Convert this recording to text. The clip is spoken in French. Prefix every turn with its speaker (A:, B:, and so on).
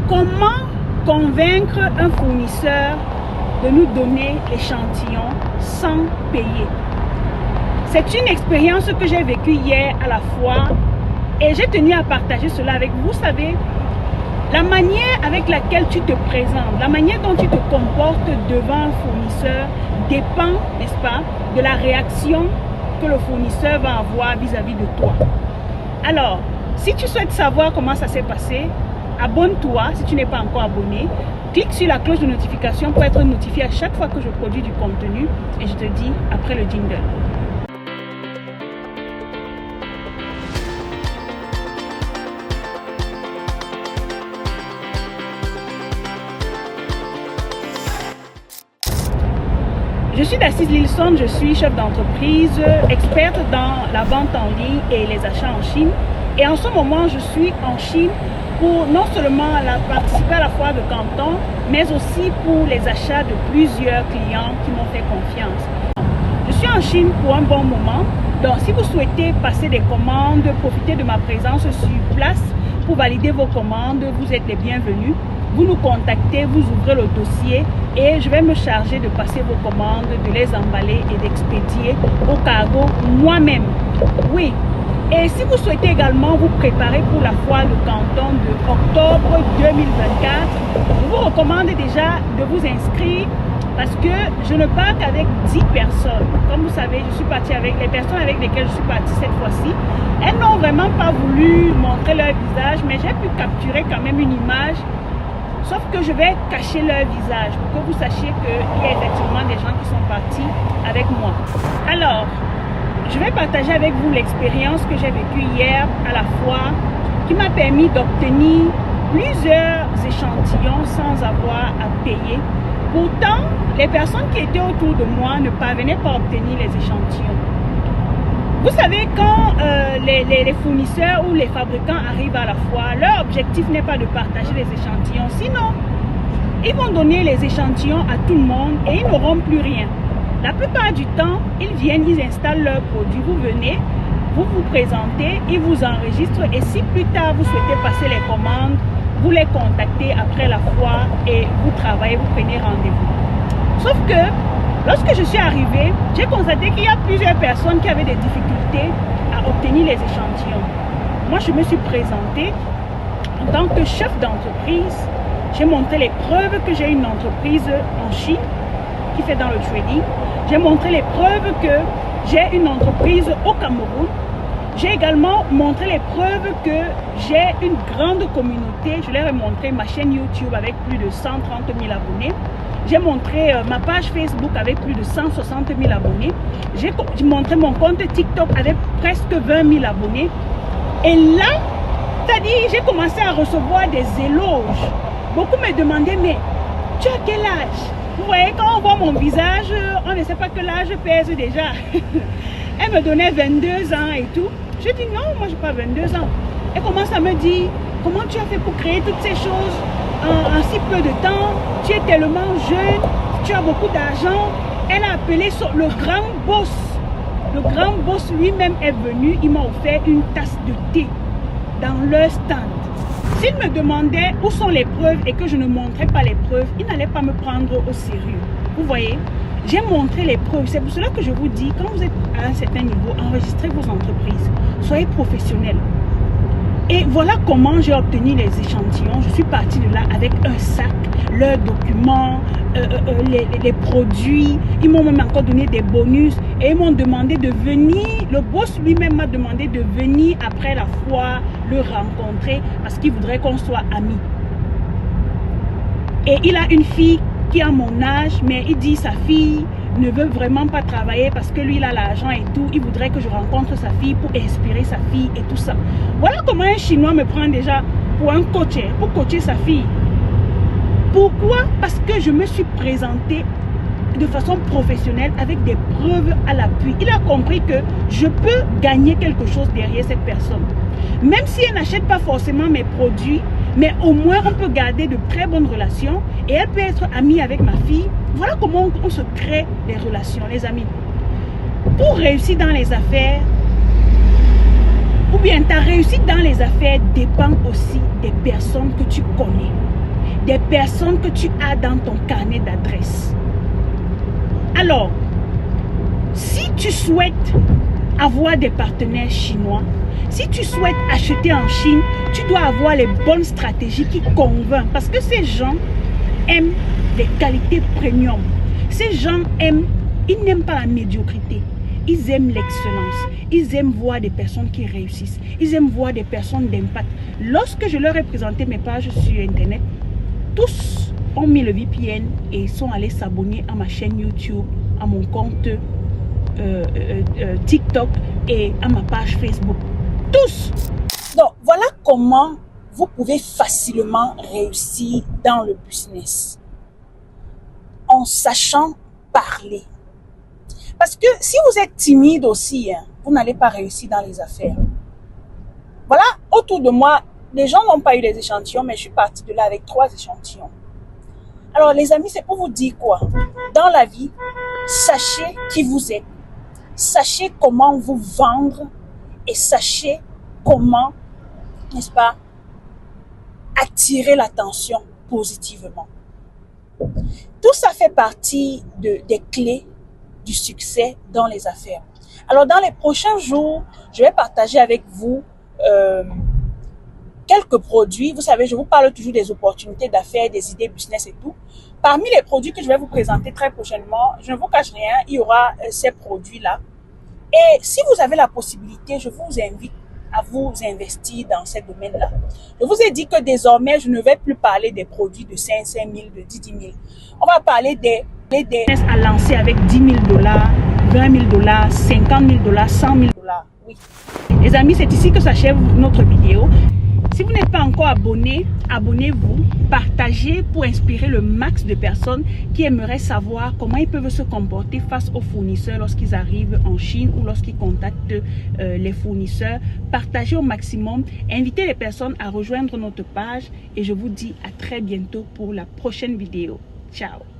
A: Comment convaincre un fournisseur de nous donner l'échantillon sans payer? C'est une expérience que j'ai vécue hier à la foire et j'ai tenu à partager cela avec vous. Vous savez, la manière avec laquelle tu te présentes, la manière dont tu te comportes devant un fournisseur dépend, n'est-ce pas, de la réaction que le fournisseur va avoir vis-à-vis de toi. Alors, si tu souhaites savoir comment ça s'est passé, abonne-toi si tu n'es pas encore abonné. Clique sur la cloche de notification pour être notifié à chaque fois que je produis du contenu. Et je te dis après le jingle. Je suis Dacis Lilson, je suis chef d'entreprise, experte dans la vente en ligne et les achats en Chine. Et en ce moment, je suis en Chine pour non seulement participer à la foire de Canton, mais aussi pour les achats de plusieurs clients qui m'ont fait confiance. Je suis en Chine pour un bon moment. Donc, si vous souhaitez passer des commandes, profiter de ma présence sur place pour valider vos commandes, vous êtes les bienvenus. Vous nous contactez, vous ouvrez le dossier et je vais me charger de passer vos commandes, de les emballer et d'expédier au cargo moi-même. Oui. Et si vous souhaitez également vous préparer pour la foire de Canton de octobre 2024, je vous recommande déjà de vous inscrire parce que je ne pars qu'avec 10 personnes. Comme vous savez, je suis partie avec les personnes avec lesquelles je suis partie cette fois-ci. Elles n'ont vraiment pas voulu montrer leur visage, mais j'ai pu capturer quand même une image. Sauf que je vais cacher leur visage pour que vous sachiez qu'il y a effectivement des gens qui sont partis avec moi. Alors, je vais partager avec vous l'expérience que j'ai vécue hier à la foire qui m'a permis d'obtenir plusieurs échantillons sans avoir à payer. Pourtant, les personnes qui étaient autour de moi ne parvenaient pas à obtenir les échantillons. Vous savez, quand les fournisseurs ou les fabricants arrivent à la foire, leur objectif n'est pas de partager les échantillons. Sinon, ils vont donner les échantillons à tout le monde et ils n'auront plus rien. La plupart du temps, ils viennent, ils installent leurs produits. Vous venez, vous vous présentez, ils vous enregistrent et si plus tard vous souhaitez passer les commandes, vous les contactez après la foire et vous travaillez, vous prenez rendez-vous. Sauf que lorsque je suis arrivée, j'ai constaté qu'il y a plusieurs personnes qui avaient des difficultés à obtenir les échantillons. Moi, je me suis présentée en tant que chef d'entreprise. J'ai montré les preuves que j'ai une entreprise en Chine qui fait dans le trading. J'ai montré les preuves que j'ai une entreprise au Cameroun. J'ai également montré les preuves que j'ai une grande communauté. Je leur ai montré ma chaîne YouTube avec plus de 130 000 abonnés. J'ai montré ma page Facebook avec plus de 160 000 abonnés. J'ai montré mon compte TikTok avec presque 20 000 abonnés. Et là, c'est-à-dire, j'ai commencé à recevoir des éloges. Beaucoup me demandaient, mais tu as quel âge? Vous voyez, quand on voit mon visage, on ne sait pas que l'âge pèse déjà. Elle me donnait 22 ans et tout. Je dis non, moi je n'ai pas 22 ans. Elle commence à me dire, comment tu as fait pour créer toutes ces choses en si peu de temps? Tu es tellement jeune, tu as beaucoup d'argent. Elle a appelé le grand boss. Le grand boss lui-même est venu, il m'a offert une tasse de thé dans leur stand. S'il me demandait où sont les preuves et que je ne montrais pas les preuves, il n'allait pas me prendre au sérieux. Vous voyez, j'ai montré les preuves. C'est pour cela que je vous dis, quand vous êtes à un certain niveau, enregistrez vos entreprises. Soyez professionnels. Et voilà comment j'ai obtenu les échantillons. Je suis partie de là avec un sac, leurs documents, les produits. Ils m'ont même encore donné des bonus et ils m'ont demandé de venir. Le boss lui-même m'a demandé de venir après la foire le rencontrer parce qu'il voudrait qu'on soit amis. Et il a une fille qui a mon âge, mais il dit sa fille ne veut vraiment pas travailler parce que lui il a l'argent et tout. Il voudrait que je rencontre sa fille pour inspirer sa fille et tout ça. Voilà comment un Chinois me prend déjà pour un coach, pour coacher sa fille. Pourquoi? Parce que je me suis présentée de façon professionnelle avec des preuves à l'appui. Il a compris que je peux gagner quelque chose derrière cette personne. Même si elle n'achète pas forcément mes produits, mais au moins on peut garder de très bonnes relations et elle peut être amie avec ma fille. Voilà comment on se crée des relations, les amis. Pour réussir dans les affaires, ou bien, ta réussite dans les affaires dépend aussi des personnes que tu connais, des personnes que tu as dans ton carnet d'adresses. Alors, si tu souhaites avoir des partenaires chinois, si tu souhaites acheter en Chine, tu dois avoir les bonnes stratégies qui convainquent. Parce que ces gens aiment des qualités premium. Ces gens ils n'aiment pas la médiocrité. Ils aiment l'excellence. Ils aiment voir des personnes qui réussissent. Ils aiment voir des personnes d'impact. Lorsque je leur ai présenté mes pages sur Internet, tous ont mis le VPN et sont allés s'abonner à ma chaîne YouTube, à mon compte TikTok et à ma page Facebook. Tous. Donc, voilà comment vous pouvez facilement réussir dans le business. En sachant parler. Parce que si vous êtes timide aussi, vous n'allez pas réussir dans les affaires. Voilà, autour de moi, les gens n'ont pas eu les échantillons, mais je suis partie de là avec 3 échantillons. Alors les amis, c'est pour vous dire quoi? Dans la vie, sachez qui vous êtes. Sachez comment vous vendre et sachez comment, n'est-ce pas, attirer l'attention positivement. Tout ça fait partie des clés du succès dans les affaires. Alors dans les prochains jours, je vais partager avec vous quelques produits. Vous savez, je vous parle toujours des opportunités d'affaires, des idées business et tout. Parmi les produits que je vais vous présenter très prochainement, je ne vous cache rien, il y aura ces produits-là. Et si vous avez la possibilité, je vous invite à vous investir dans ces domaines-là. Je vous ai dit que désormais, je ne vais plus parler des produits de 5 000, de 10 000. On va parler des à lancer avec 10 000 $, 20 000 $, 50 000 $, 100 000 $. Oui. Les amis, c'est ici que s'achève notre vidéo. Si vous n'êtes pas encore abonné, abonnez-vous, partagez pour inspirer le max de personnes qui aimeraient savoir comment ils peuvent se comporter face aux fournisseurs lorsqu'ils arrivent en Chine ou lorsqu'ils contactent les fournisseurs. Partagez au maximum, invitez les personnes à rejoindre notre page et je vous dis à très bientôt pour la prochaine vidéo. Ciao!